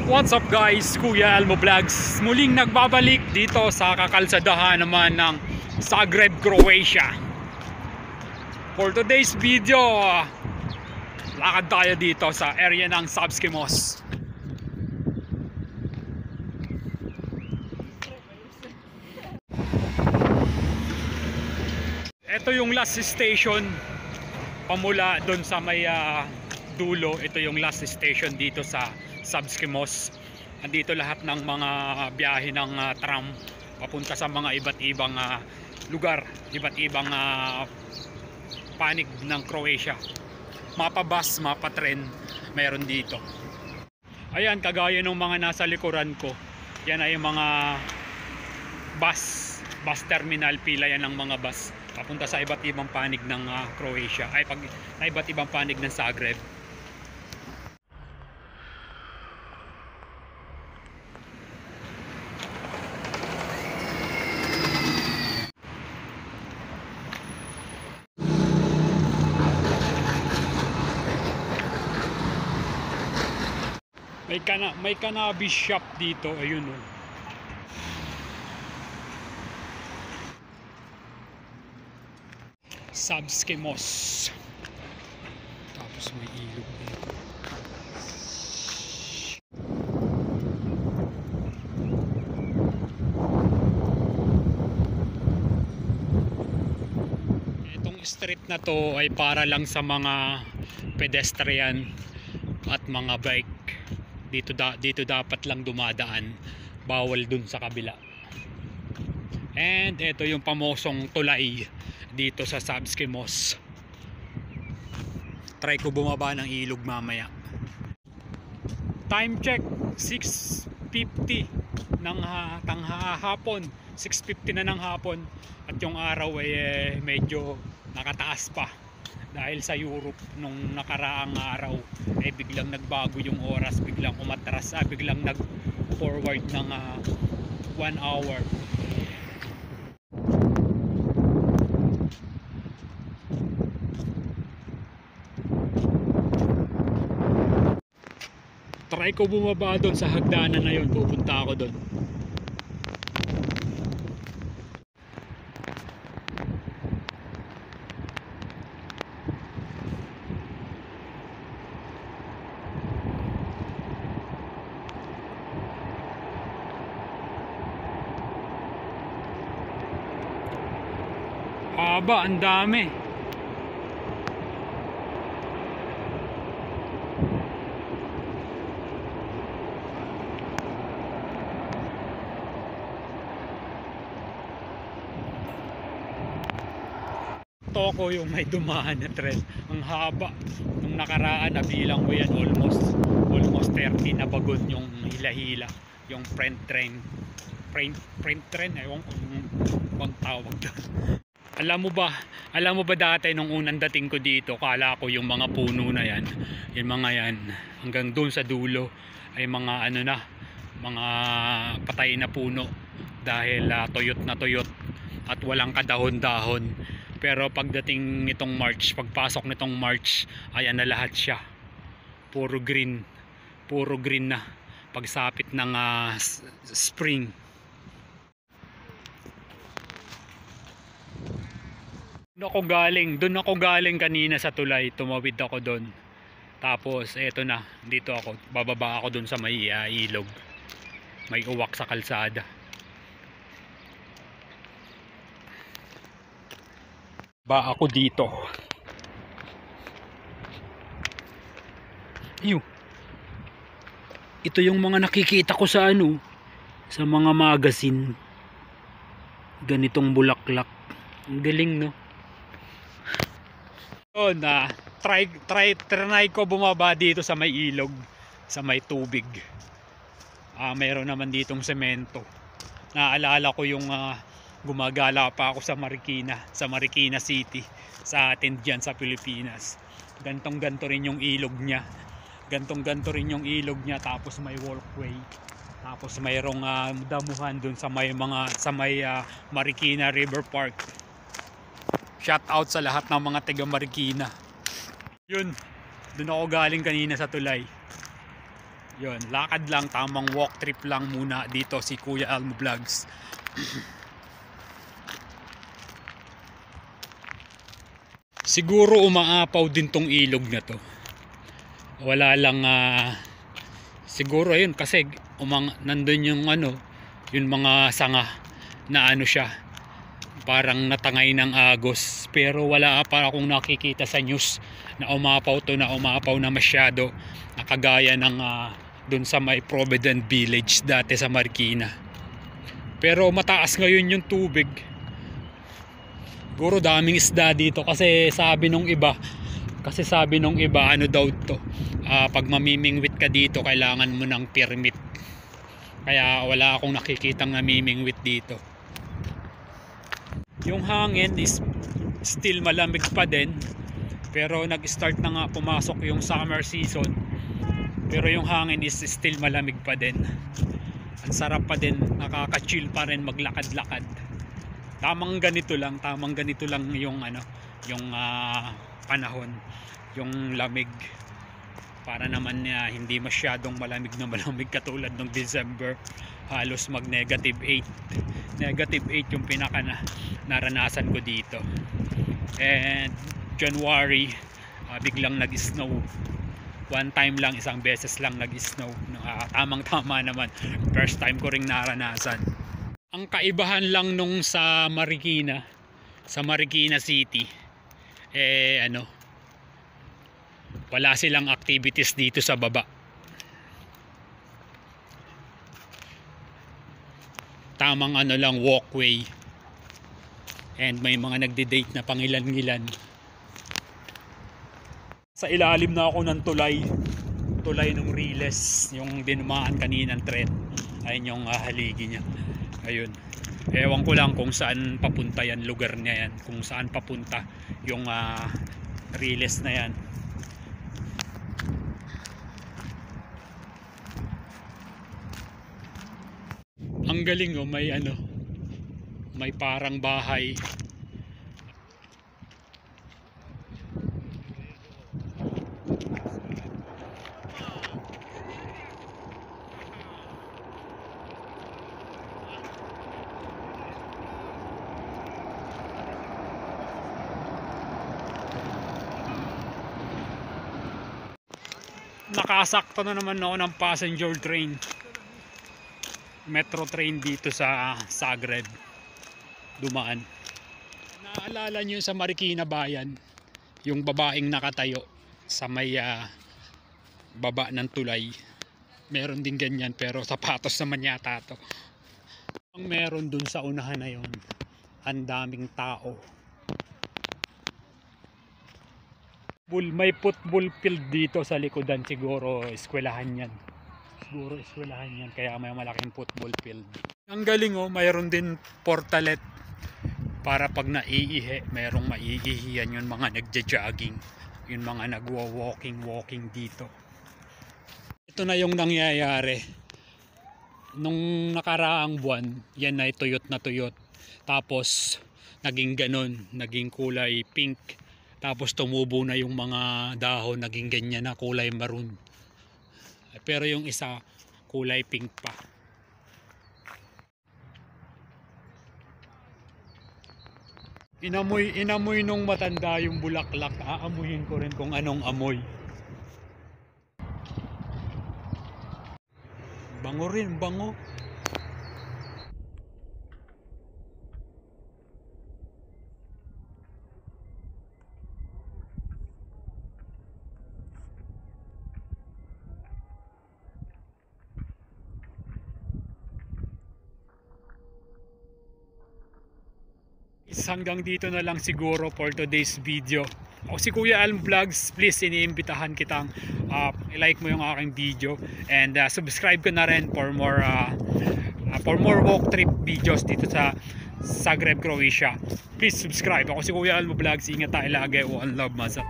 What's up guys, Kuya Elmo Vlogs. Muling nagbabalik dito sa kakalsadahan naman ng Zagreb, Croatia. For today's video, lakad tayo dito sa area ng Savski Most. Ito yung last station pamula doon sa may dulo. Ito yung last station dito sa Savski Most. Andito lahat ng mga biyahe ng tram papunta sa mga iba't ibang lugar, iba't ibang panig ng Croatia. Mapa-bus, mapa-tren meron dito. Ayan, kagaya ng mga nasa likuran ko, yan ay mga bus terminal. Pila yan ng mga bus papunta sa iba't ibang panig ng Croatia, ay iba't ibang panig ng Zagreb. May cannabis shop dito, ayun oh. Savski Most. Tapos may ilog dito. Itong street na to ay para lang sa mga pedestrian at mga bike. Dito dapat lang dumadaan, bawal dun sa kabila. And ito yung pamosong tulay dito sa Savski Most. Try ko bumaba ng ilog mamaya. Time check 6:50 ng hapon. 6:50 na ng hapon at yung araw ay medyo nakataas pa. Dahil sa Europe nung nakaraang araw ay biglang nagbago yung oras, biglang umatras, biglang nag-forward ng 1 hour. Try ko bumaba doon sa hagdanan na yun, pupunta ako doon. Haba, ang dami. Toko yung may dumaan na tren. Ang haba. Nung nakaraan, nabilang ko yan almost 30 na bagon yung hila-hila. Yung print train, ewan ko kung tawag doon. Alam mo ba dati nung unang dating ko dito, kala ko yung mga puno na yan, yung mga yan hanggang doon sa dulo ay mga mga patay na puno dahil tuyot na tuyot at walang kadahon-dahon. Pero pagdating nitong March, pagpasok nitong March, ayan na lahat siya, puro green na pagsapit ng spring. Doon ako galing kanina sa tulay, tumawid ako doon. Tapos eto na, dito ako, bababa ako doon sa may ilog. May uwak sa kalsada. Ba ako dito. Ito yung mga nakikita ko sa sa mga magazine. Ganitong bulaklak. Ang galing, no? Try ko bumaba dito sa may ilog, sa may tubig. Meron naman ditong semento. Naalala ko yung gumagala pa ako sa Marikina City, sa atin dyan sa Pilipinas. Gantong-ganto rin yung ilog niya. Tapos may walkway. Tapos mayroong damuhan dun sa may Marikina River Park. Shout out sa lahat ng mga taga Marikina. Yun, doon ako galing kanina sa tulay. Yun, lakad lang, tamang walk trip lang muna dito si Kuya Almo Vlogs. Siguro umaapaw din tong ilog na to. Wala lang siguro ayun kasi nandun yung yung mga sanga na siya, parang natangay ng agos, pero wala pa akong nakikita sa news na umapaw na masyado, nakagaya ng dun sa may Provident Village dati sa Marikina. Pero mataas ngayon yung tubig, siguro daming isda dito kasi sabi nung iba daw to, pag mamimingwit ka dito kailangan mo ng permit, kaya wala akong nakikitang namimingwit dito. Yung hangin is still malamig pa din, pero nag-start na nga pumasok yung summer season, pero yung hangin is still malamig pa din. Ang sarap pa din, nakaka-chill pa rin maglakad-lakad. Tamang ganito lang yung yung panahon, yung lamig, para naman hindi masyadong malamig katulad ng December, halos mag -8 yung pinaka naranasan ko dito. And January, biglang nag-snow. One time lang, isang beses lang nag-snow. Tamang tama naman, first time ko ring naranasan. Ang kaibahan lang nung sa Marikina City, wala silang activities dito sa baba. Tamang lang, walkway, and may mga nagde-date na pangilan-ngilan. Sa ilalim na ako ng tulay ng Riles, yung dinumaan kaninang tren. Ayun yung haligi niya. Ayun, ewan ko lang kung saan papunta yan, lugar niya yan, kung saan papunta yung Riles na yan. Ang galing, may parang bahay. Nakasakto na naman ako ng passenger train, metro train dito sa Zagreb dumaan. Naalala nyo sa Marikina Bayan, yung babaeng nakatayo sa may baba ng tulay, meron din ganyan, pero sapatos naman yata to. Ang meron dun sa unahan na yon, ang daming tao. May football field dito sa likodan, siguro eskwelahan yan. Kaya may malaking football field. Ang galing, mayroon din portalet para pag naiihi, mayroong maiihiyan yung mga nagja-jogging, yung mga nagwa-walking dito. Ito na yung nangyayari. Nung nakaraang buwan, yan ay tuyot na tuyot. Tapos naging ganon, naging kulay pink. Tapos tumubo na yung mga dahon, naging ganyan na kulay maroon. Pero yung isa kulay pink pa. Inamoy nung matanda yung bulaklak. Aamuyin ko rin kung anong amoy. Bango rin, bango. Hanggang dito na lang siguro for today's video. Ako si Kuya Almo Vlogs. Please, iniimbitahan kitang i-like mo yung aking video, and subscribe ka na rin for more walk trip videos dito sa Zagreb, Croatia. Please subscribe. Ako si Kuya Almo Vlogs. Ingat tayo lagi. One love, masa.